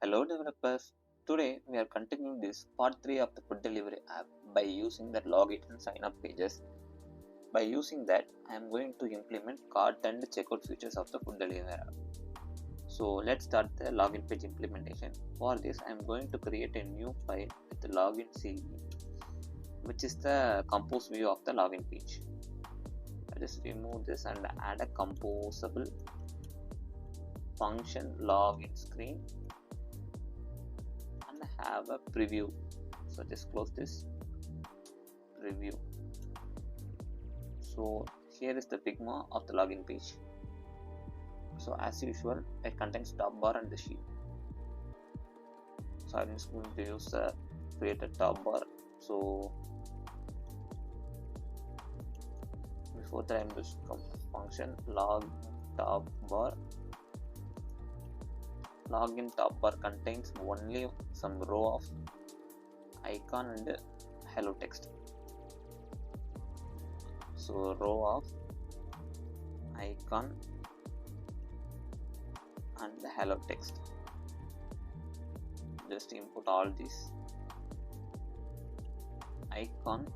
Hello developers, today we are continuing this part 3 of the food delivery app by using the login and sign up pages. By using that, I am going to implement cart and checkout features of the food delivery app. So let's start the login page implementation. For this, I am going to create a new file with the login CE, which is the compose view of the login page. I just remove this and add a composable function login screen and have a preview. So just close this preview. So here is the Figma of the login page. So as usual, it contains top bar and the sheet. So I'm just going to use the created top bar. So before that, I'm just function log top bar. Login top bar contains only some row of icon and hello text. So row of icon and the hello text. Just input all these icons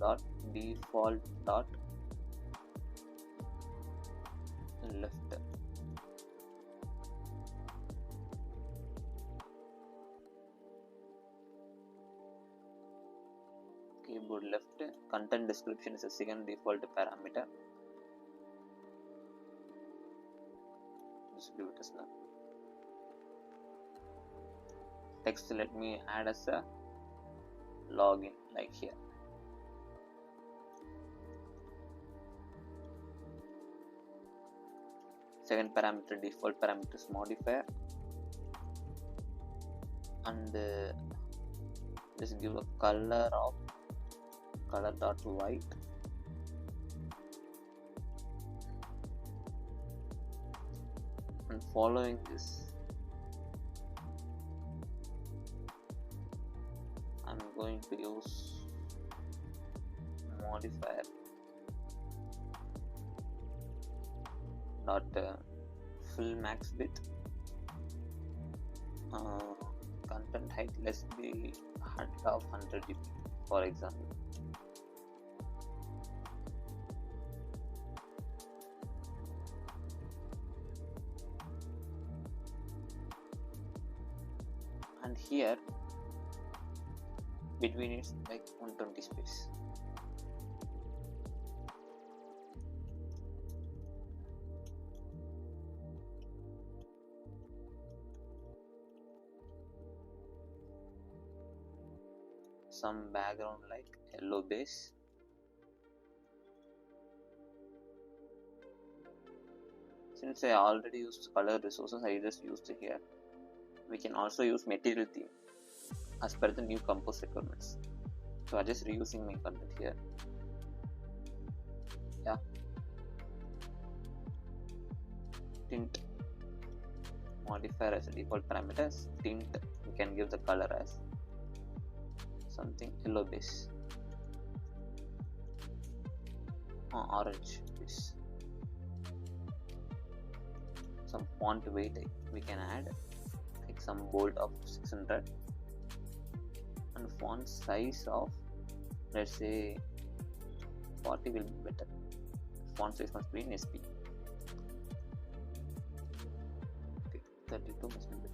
dot default dot left. Keyboard left. Content description is a second default parameter. Just give it a snap. Text, let me add as a login, like here. Second parameter, default parameters modifier, and just give a color of color dot white, and following this I'm going to use modifier dot fill max width, content height let's be of 100 dp for example. And here between it's like 120 space. Some background like yellow base. Since I already used color resources, I just used it here. We can also use material theme as per the new compose requirements. So I'm just reusing my content here. Yeah. Tint modifier as a default parameters. Tint, we can give the color as something yellow base, orange base. Some font weight we can add, like some bold of 600, and font size of, let's say 40 will be better. Font size must be in SP. Okay, 32 must be better.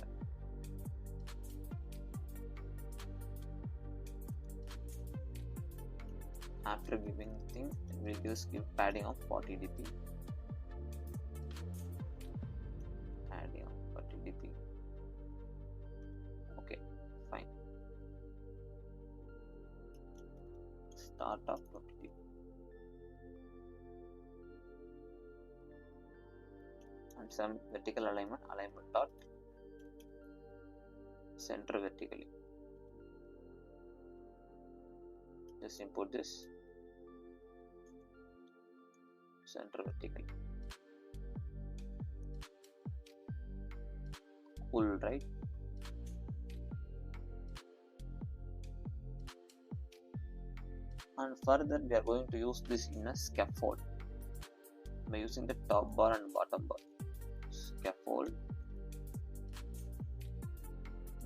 After giving thing, we just give padding of 40 dp. Padding of 40 dp. Okay, fine. Start of 20 dp. And some vertical alignment dot center vertically. Just import this center vertically. Cool, right? And further we are going to use this in a scaffold by using the top bar and bottom bar. scaffold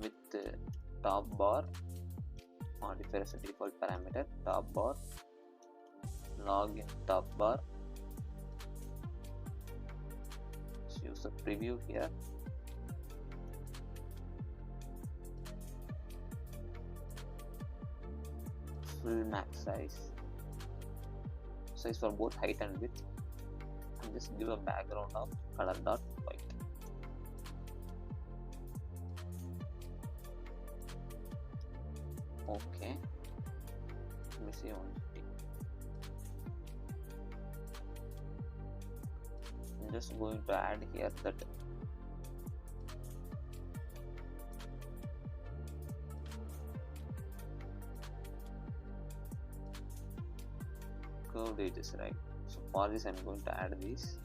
with top bar modifier as a default parameter, top bar, login top bar. Let's use a preview here. Full max size for both height and width, and just give a background of color dot white. Okay, let me see 150. I'm just going to add here that curved edges, right? So for this I'm going to add these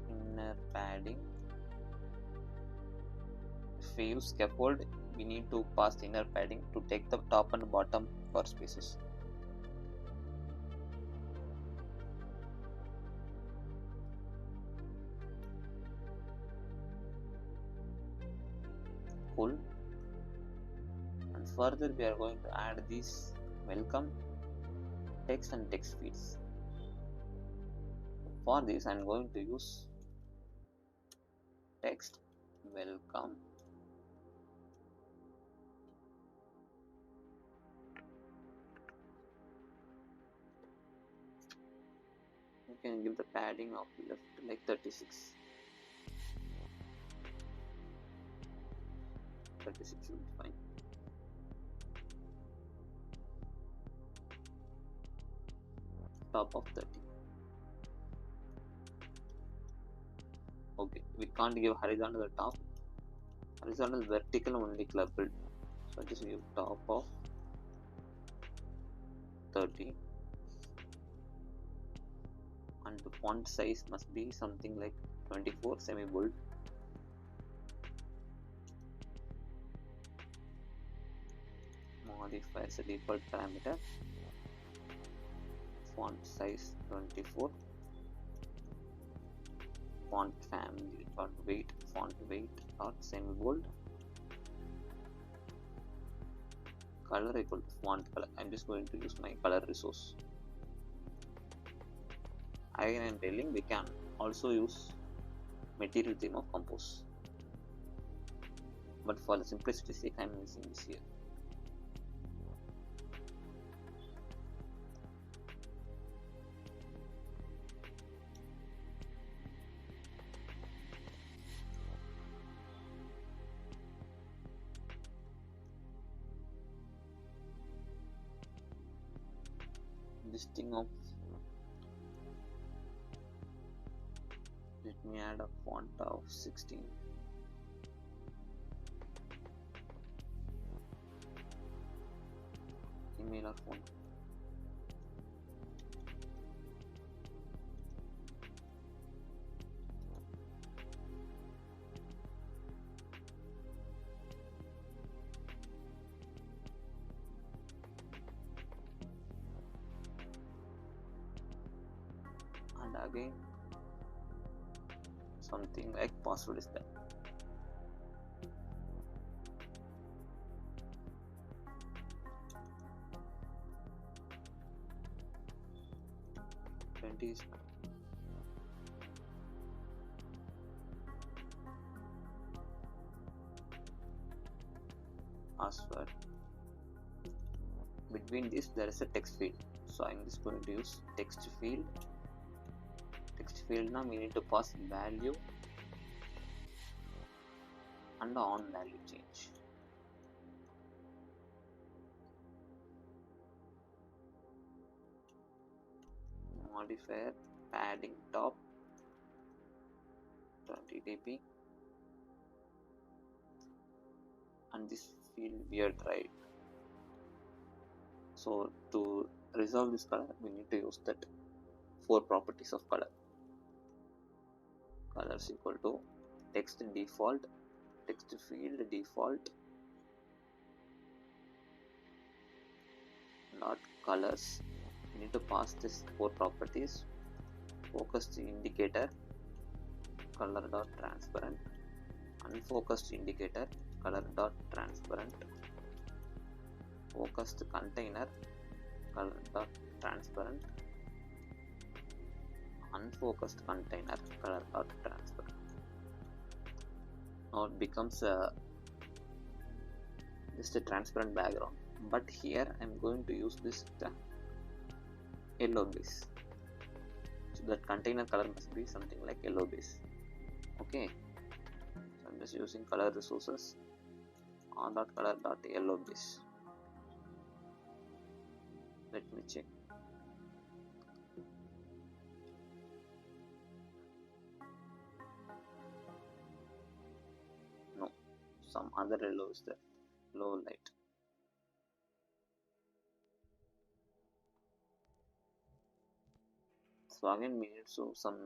inner padding. If we use scaffold, we need to pass the inner padding to take the top and bottom bar spaces. Cool. And further we are going to add these welcome text and text fields. For this I am going to use text welcome you can give the padding of left like 36. 36 will be fine. Top of 30. Okay, we can't give horizontal at the top. Horizontal vertical only clubbed. So just give top of 30. And the font size must be something like 24 semi-bold. Modify as a default parameter, font size 24, font family dot weight, font weight dot semi-bold, color equal to font color. I'm just going to use my color resource. Again I'm telling we can also use material theme of Compose, but for the simplicity's sake I'm using this here. This thing of, let me add a font of 16. Email or font. And again something like password is there. Is password. Between this there is a text field, so I'm just going to use text field. Text field now we need to pass value and on value change. Modifier padding top 20 dp, and this field weird, right? So to resolve this color we need to use that 4 properties of color. Colors equal to text default, text field default, dot colors. We need to pass this 4 properties. Focused indicator, color dot transparent. Unfocused indicator, color dot transparent. Focused container, color dot transparent. Unfocused container, color dot transparent. Now it becomes just a transparent background, but here I am going to use this yellow base, so that container color must be something like yellow base. Okay, so I'm just using color resources on.color.yellow base. Let me check. No, some other yellow is there, low light. So again we need to some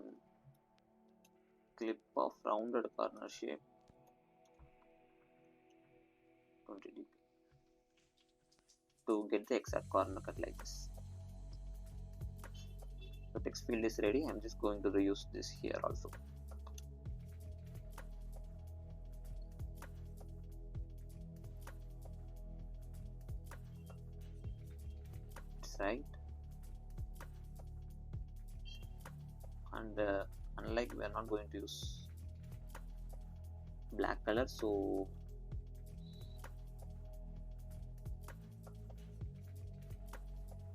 clip of rounded corner shape 20 dp to get the exact corner cut like this. The text field is ready. I'm just going to reuse this here also. Right, and unlike we are not going to use black color, so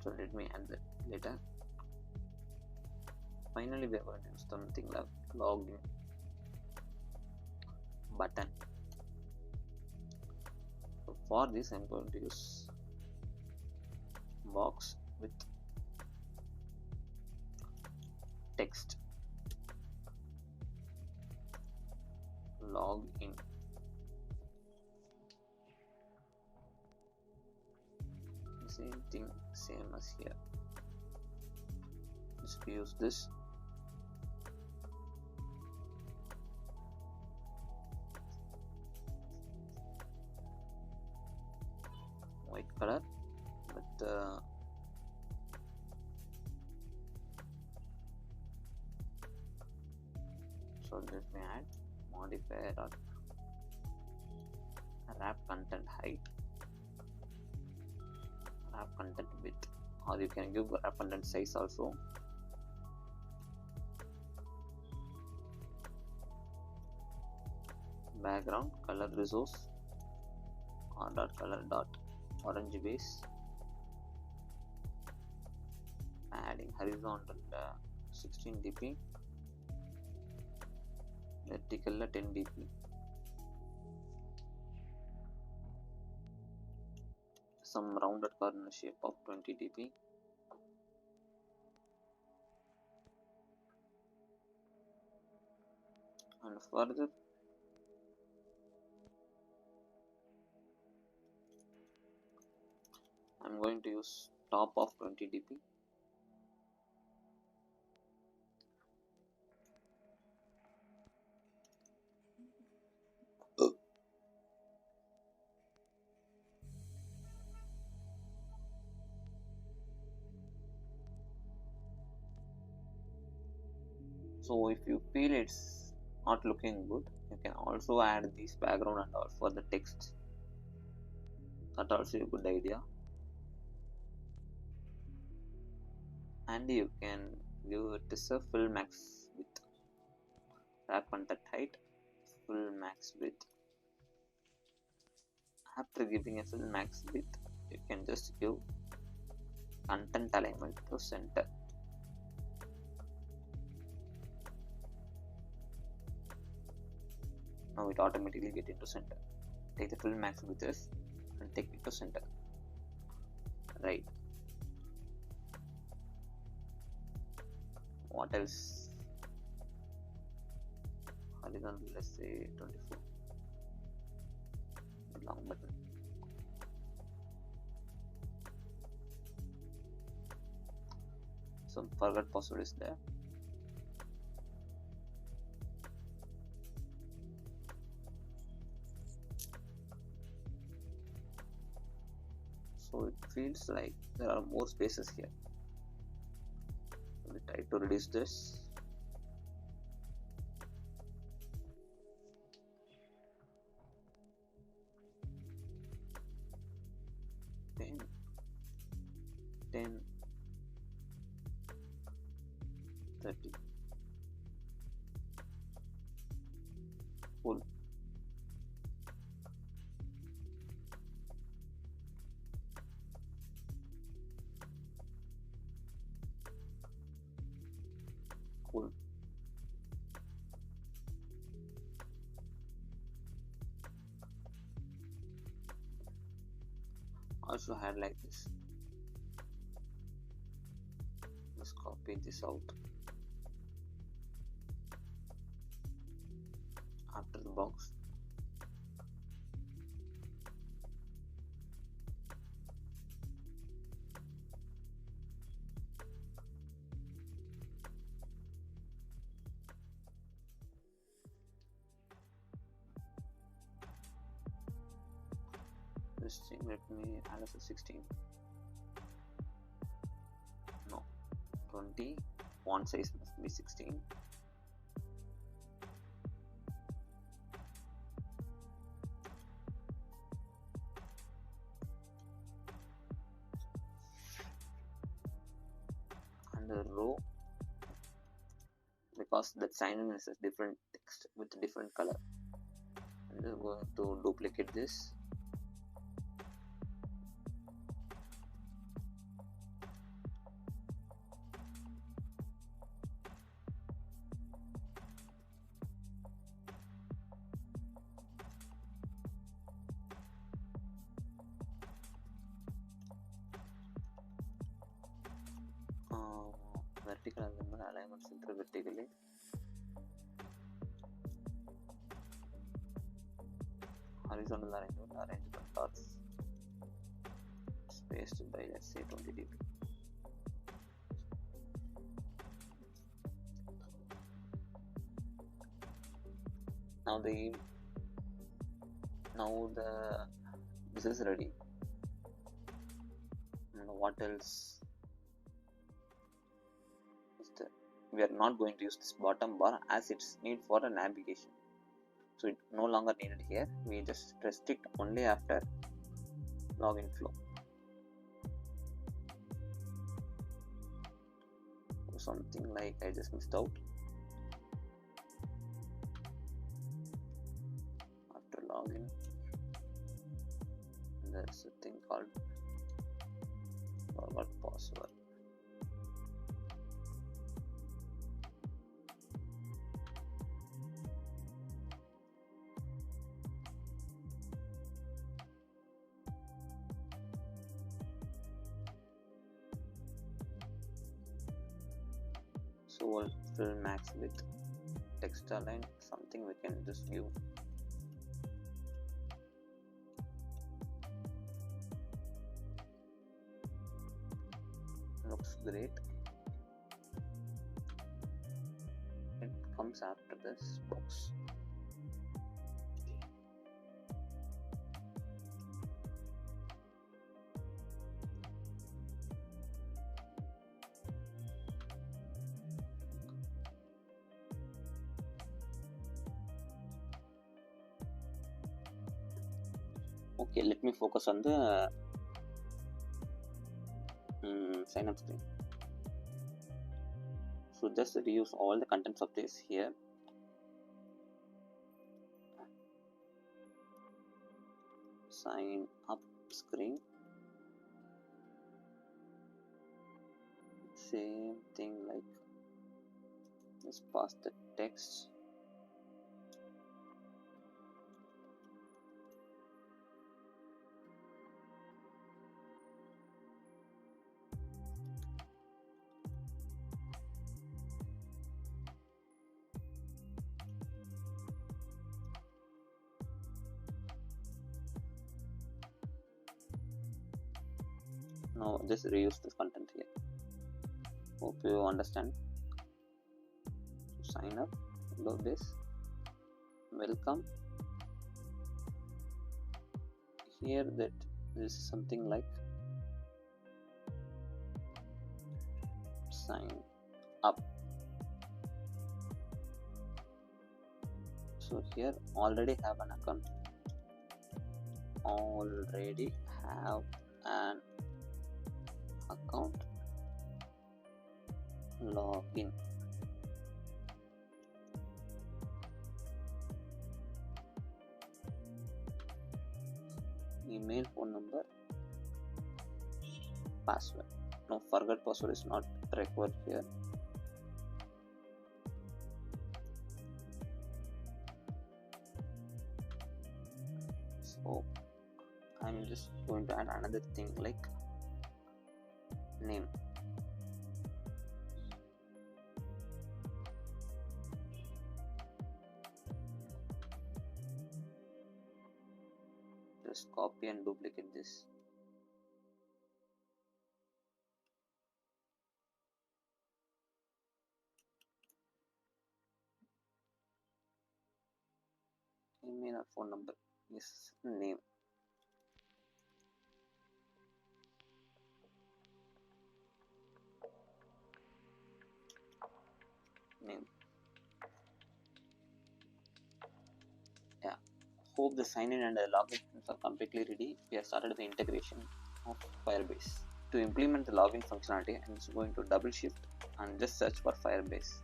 let me add that later. Finally we are going to use something like login button. So for this I'm going to use box with text login. Same thing, same as here. Just use this. White color with so let me add modifier dot wrap content height, wrap content width, or you can give wrap content size also. Background color resource on dot color dot orange base, adding horizontal 16 dp, vertical 10 dp, some rounded corner shape of 20 dp, and further I'm going to use top of 20 dp. So if you feel it's not looking good, you can also add this background and all for the text. That also a good idea. And you can give it a full max width, wrap content height, full max width. After giving a full max width, you can just give content alignment to center. Now it automatically get into center. Take the full max width and take it to center. Right. What else? Horizontal, let's say 24. Long button. Some forgot password is there. So it feels like there are more spaces here. We try to reduce this. Then 10, 30. Cool. Cool. Also had like this. Let's copy this out. After the box. This thing, let me add as a 16. No, 20. Font size must be 16. And the row, because that sign in is a different text with a different color. And we're going to duplicate this. Vertical alignment center vertically. Horizontal arrangement dots spaced by, let's say, 20 dB. Now this is ready. And what else? We are not going to use this bottom bar as it's need for a navigation, so it no longer needed here. We just restrict only after login flow. Something like I just missed out. After login, there's a thing called forward password. So we'll fill max with text align, something we can just give. Looks great. It comes after this box. Okay, let me focus on the sign up screen. So just reuse all the contents of this here. Sign up screen. Same thing, like just pass the text. Now just reuse this content here. Hope you understand. Sign up, load this, welcome. Here that this is something like sign up. So here already have an account, already have an account, login. Email, phone number, password. No, forget password is not required here. So I'm just going to add another thing like name. Just copy and duplicate this. Email or phone number is name. Name. Yeah. Hope the sign in and the login are completely ready. We have started the integration of Firebase. To implement the login functionality, I'm just going to double shift and just search for Firebase.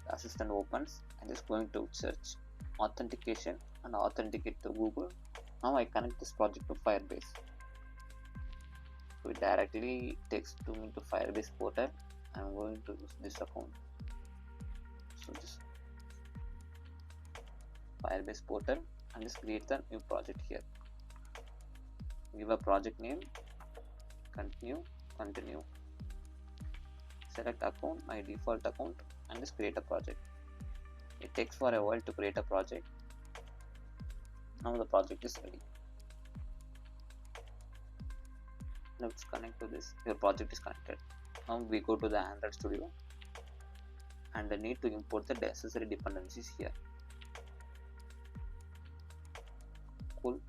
The assistant opens. I'm just going to search authentication and authenticate to Google. Now I connect this project to Firebase. So it directly takes me to Firebase portal. I'm going to use this account. So just Firebase portal and just create the new project here. Give a project name, continue. Select account, my default account, and just create a project. It takes for a while to create a project. Now the project is ready. Let's connect to this. Your project is connected. Now we go to the Android Studio and need to import the necessary dependencies here. Cool.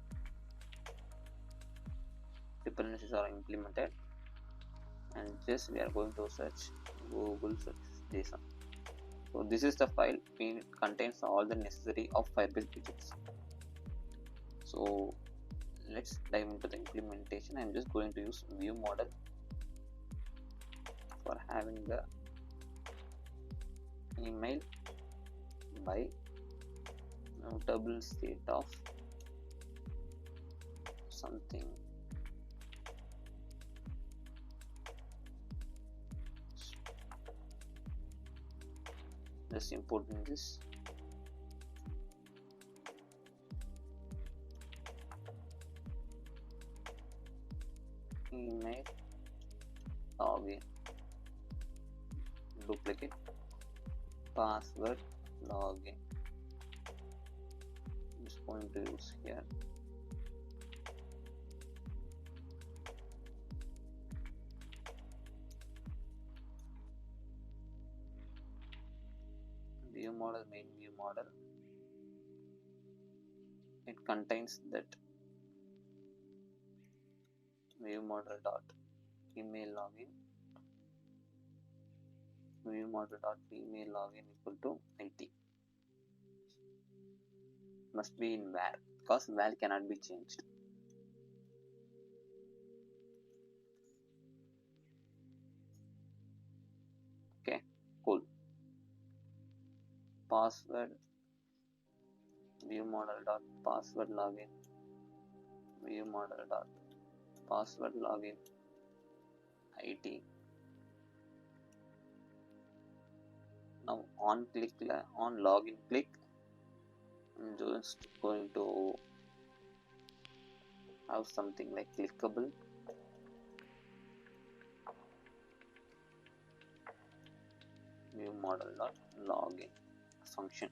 Dependencies are implemented, and just we are going to search Google JSON. So this is the file. It contains all the necessary of Firebase widgets. So let's dive into the implementation. I'm just going to use view model for having the email by notable state of something. Just importing this. Email login, duplicate, password login. I'm just going to use here. View model, main view model. It contains that view model dot email login, view model dot email login equal to IT. Must be in var because val cannot be changed. Okay, cool. Password view model dot password login, view model dot password login IT. Now on login click, I'm just going to have something like clickable. View model dot login function.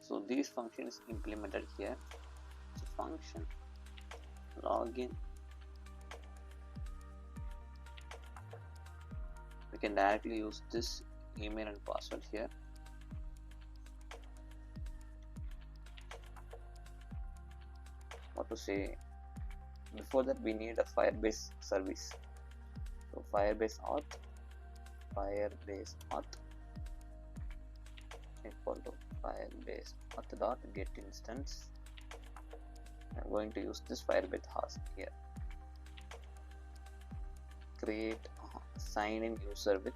So these functions implemented here. So function login. We can directly use this email and password here. What to say? Before that, we need a Firebase service. So Firebase auth equal to Firebase auth dot get instance. I'm going to use this Firebase host here. Create sign in user with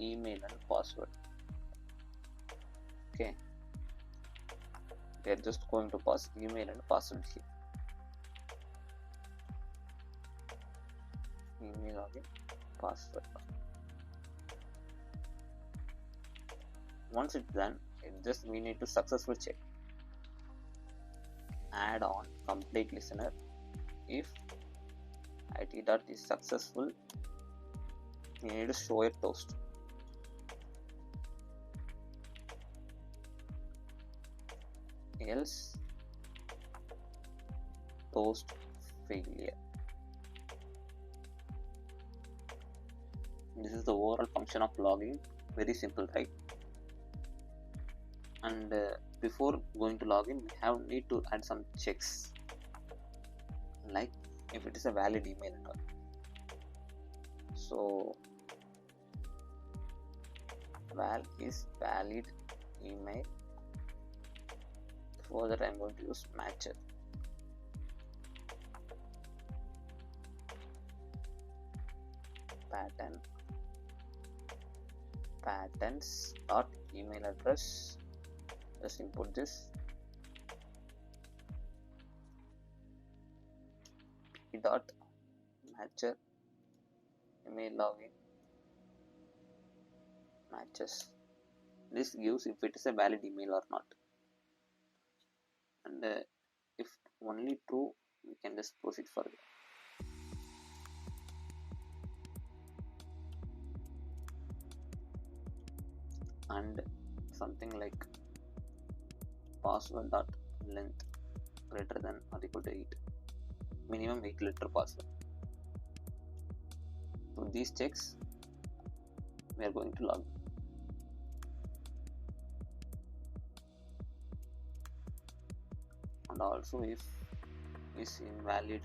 email and password. Okay, we are just going to pass email and password here. Email login, password. Once it's done, we need to successfully check. Add on complete listener. If it dot is successful, you need to show a toast. Else toast failure. This is the overall function of logging. Very simple, right? And before going to login, we need to add some checks, like if it is a valid email or not. So val is valid email. For that, I am going to use matcher. Patterns dot email address. Just input this. Dot matcher email login matches. This gives if it is a valid email or not, and if only true, we can just proceed further. And something like password dot length greater than or equal to 8, minimum 8-letter password. So these checks we are going to log. And also if is invalid,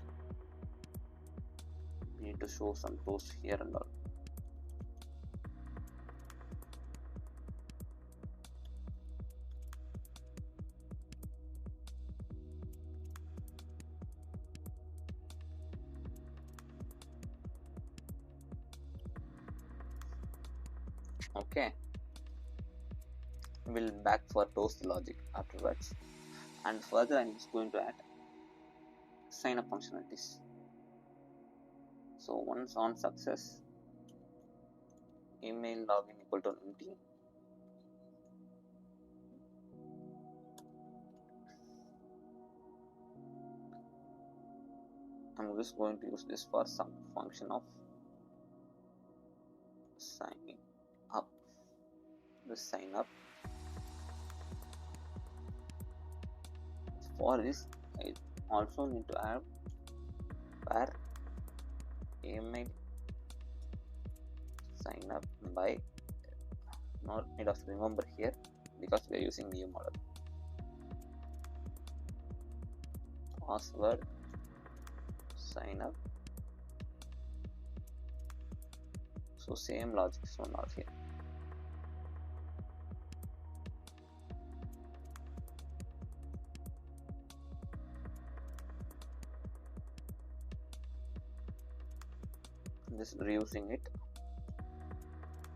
we need to show some toast here and all. Okay, we'll back for toast logic afterwards, and further I'm just going to add sign up functionalities. So once on success, email login equal to empty. I'm just going to use this for some function of signing up. Just sign up. For this, I also need to add where email sign up by, not need of remember here because we are using new model. Password sign up. So same logic, so not here. Just reusing it.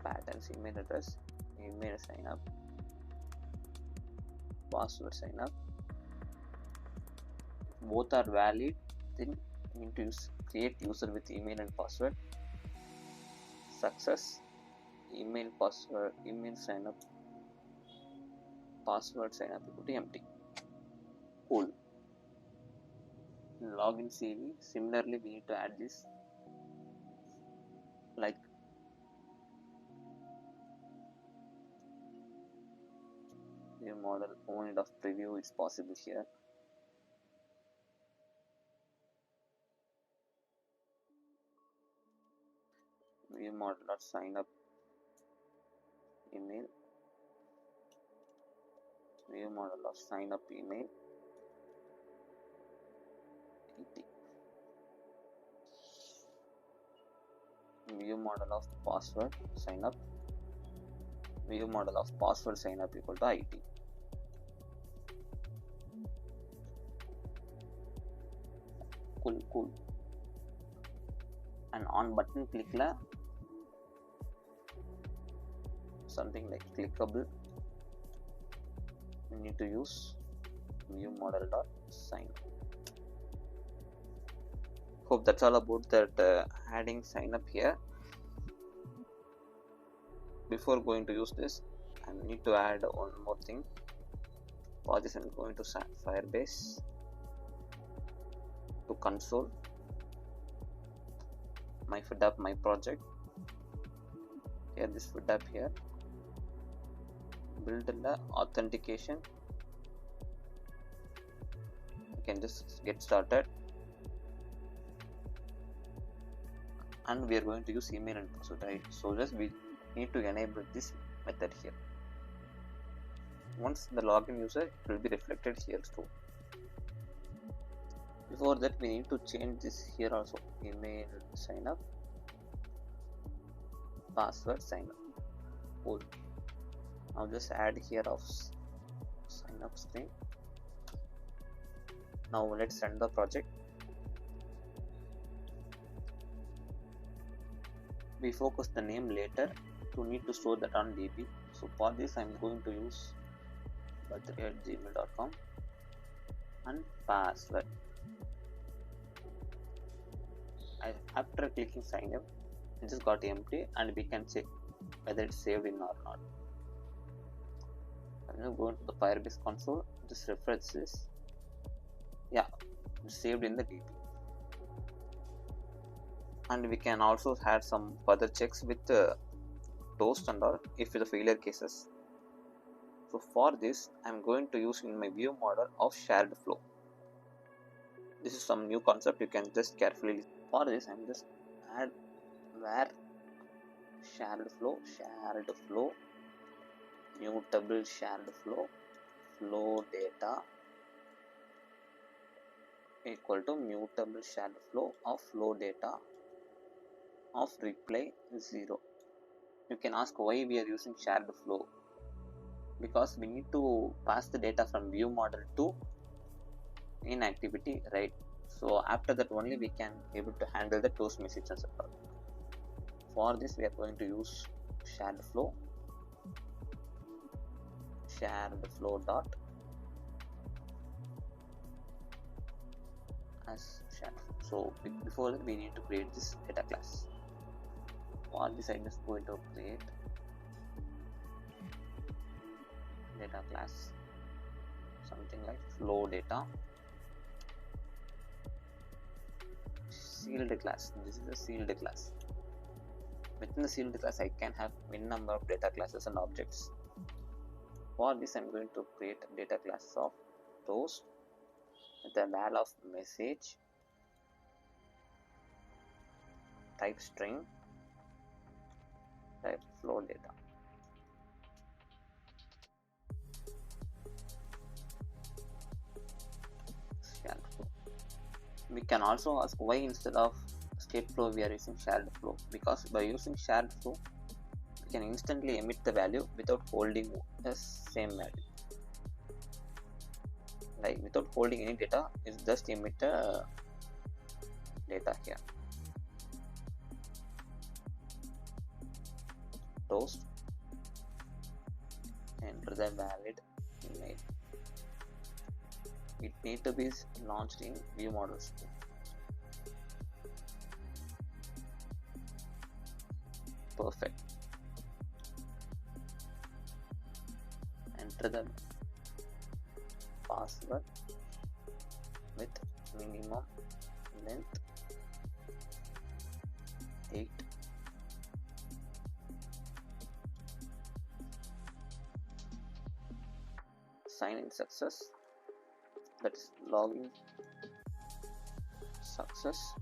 Patterns, email address, email sign up, password sign up. If both are valid, then we need to create user with email and password. Success, email password, email sign up, password sign up equal to empty. Cool. Login CV. Similarly, we need to add this, like view model only of preview is possible here. View model of sign up email. View model of sign up email. 80. view model of password sign up, view model of password sign up equal to IT. Cool. And on button click la something like clickable, we need to use view model dot sign up. Hope that's all about that adding sign up here. Before going to use this, I need to add one more thing. For this, I'm going to Firebase to console my FIDAP, my project. Here, this FIDAP here. Build the authentication. You can just get started. And we are going to use email and password, right? So just we need to enable this method here. Once the login user, it will be reflected here too. Before that, we need to change this here also. Email sign up, password sign up. Cool. Now just add here of sign up screen. Now let's run the project. We focus the name later to need to store that on DB. So for this, I'm going to use birthday@gmail.com and password. After clicking sign up, it just got empty, and we can check whether it's saved in or not. I'm going to go into the Firebase console, just refresh this. Yeah, it's saved in the DB. And we can also add some further checks with toast and all if the failure cases. So for this, I'm going to use in my view model of shared flow. This is some new concept, you can just carefully listen. For this, I'm just add where shared flow, mutable shared flow data equal to mutable shared flow data of reply 0. You can ask why we are using shared flow, because we need to pass the data from view model to inactivity, right? So after that only we can able to handle the toast message and stuff. For this, we are going to use shared flow dot as shared flow. So before that, we need to create this data class. For this, I'm just going to create data class, something like flow data sealed class. This is a sealed class. Within the sealed class, I can have min number of data classes and objects. For this, I'm going to create a data class of toast with a val of message, type string, type flow data. We can also ask why instead of state flow we are using shared flow, because by using shared flow we can instantly emit the value without holding the same value. Like without holding any data, it's just emit the data here. Toast, enter the valid email. It needs to be launched in view models too. Perfect. Enter the password with minimum length 8. Sign in success. That is login success,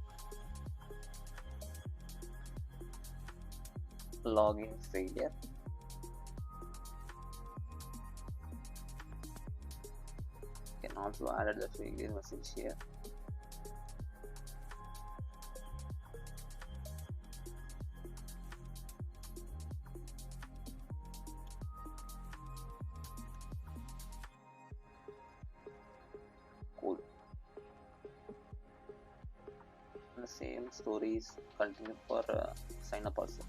login failure, you can also add the failure message here. and the same story is continue for sign up also.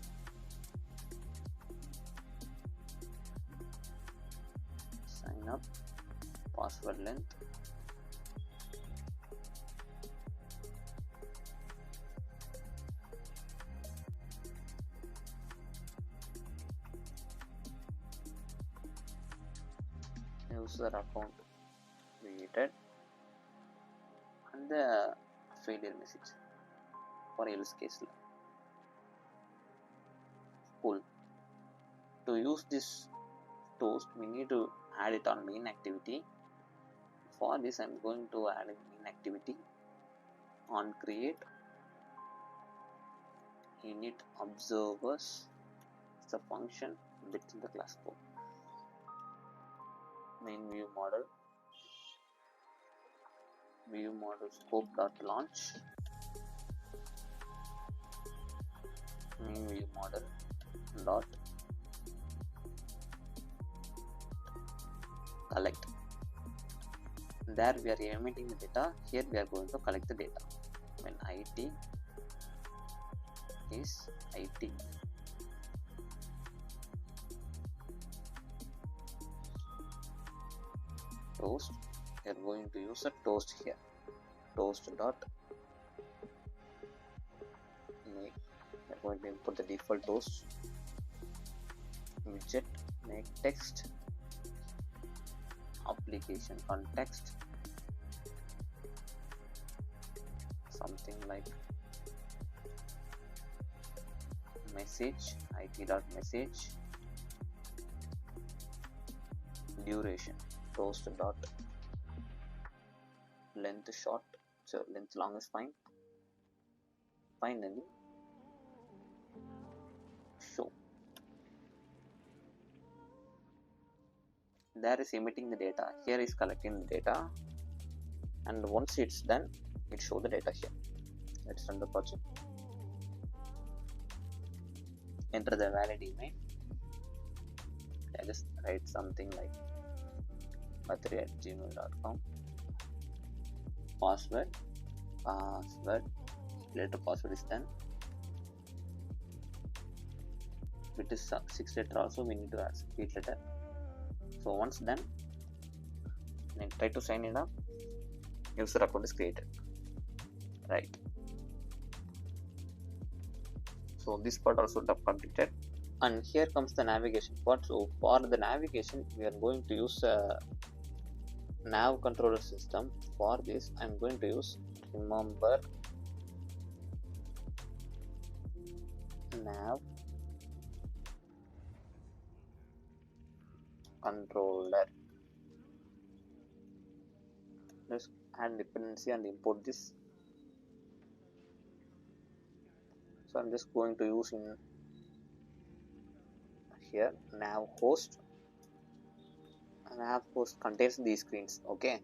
Sign up, password length, user account created, and the failure message for else case. Cool. To use this toast, we need to add it on main activity. For this, I'm going to add a main activity on create init observers. It's a function within the class code. Main view model scope dot launch, main view model dot collect. There we are emitting the data. Here we are going to collect the data. When IT is IT, toast, we are going to use a toast here. Toast dot make, we are going to input the default toast widget, make text, application context, something like message, it.message, duration, toast dot length short, so length long is fine. Finally, show. There is emitting the data, here is collecting the data, and once it's done, it show the data here. Let's run the project. Enter the valid email. I just write something like pathri@gmail.com. Password, later password is done. It is 6 letter also, we need to add 8 letter. So once done, then try to sign in up. User account is created, right? So this part also completed, and here comes the navigation part. So for the navigation, we are going to use a nav controller system. For this, I am going to use remember nav controller. Let's add dependency and import this. So I'm just going to use in here nav host. Nav host contains these screens. Okay,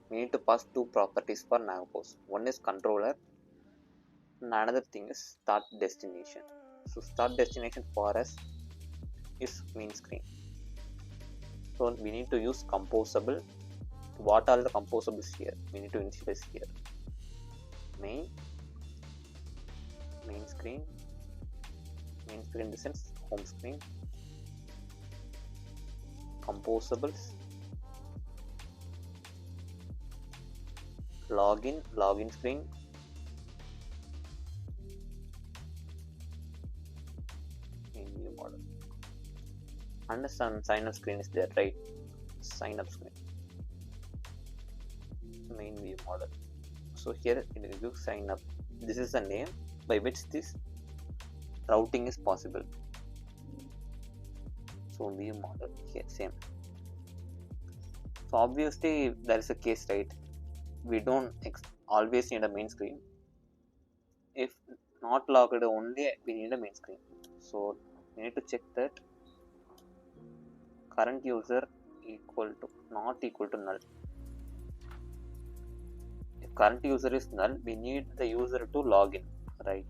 we need to pass two properties for nav host. One is controller, and another thing is start destination. So start destination for us is main screen. So we need to use composable. What are the composables here? We need to initialize here. Main screen in the sense home screen. Composables, login screen, main view model, and some sign up screen is there, right? Sign up screen, main view model. So here it will give sign up. This is the name by which this routing is possible. So view model here same. So obviously there is a case, right? We don't always need a main screen. If not logged only, we need a main screen. So we need to check that current user not equal to null. If current user is null, we need the user to log in, right?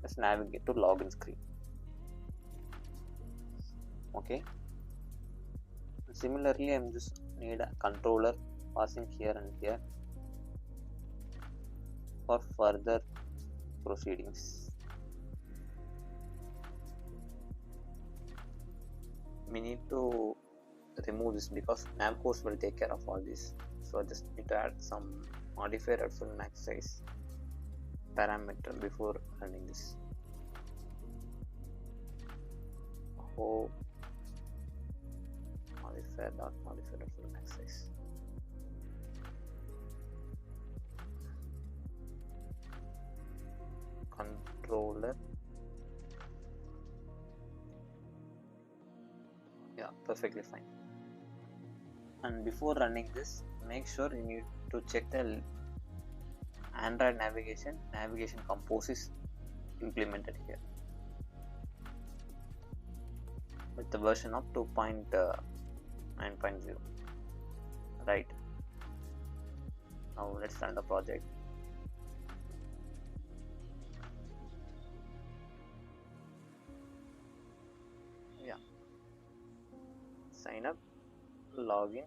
Let's navigate to login screen. Okay. Similarly, I'm just need a controller passing here and here. for further proceedings. We need to remove this because navcourse will take care of all this. So I just need to add some modifier at full max size parameter before running this. Oh, modifier at full max size. Controller. Yeah, perfectly fine. And before running this, make sure you need to check the Android navigation Compose is implemented here with the version of 2.9.0. Right. Now let's run the project. Yeah. Sign up, login.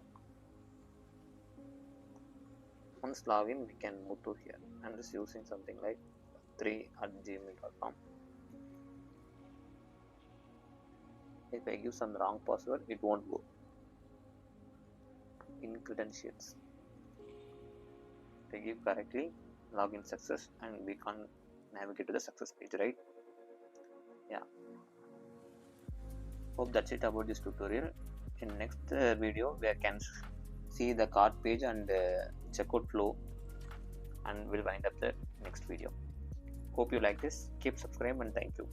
Once login, we can move to here. I'm just using something like 3@gmail.com. If I give some wrong password, it won't go. In credentials, if I give correctly, login success, and we can navigate to the success page, right? Yeah. Hope that's it about this tutorial. In next video, we can see the cart page and checkout flow, and we'll wind up the next video. Hope you like this. Keep subscribing and thank you.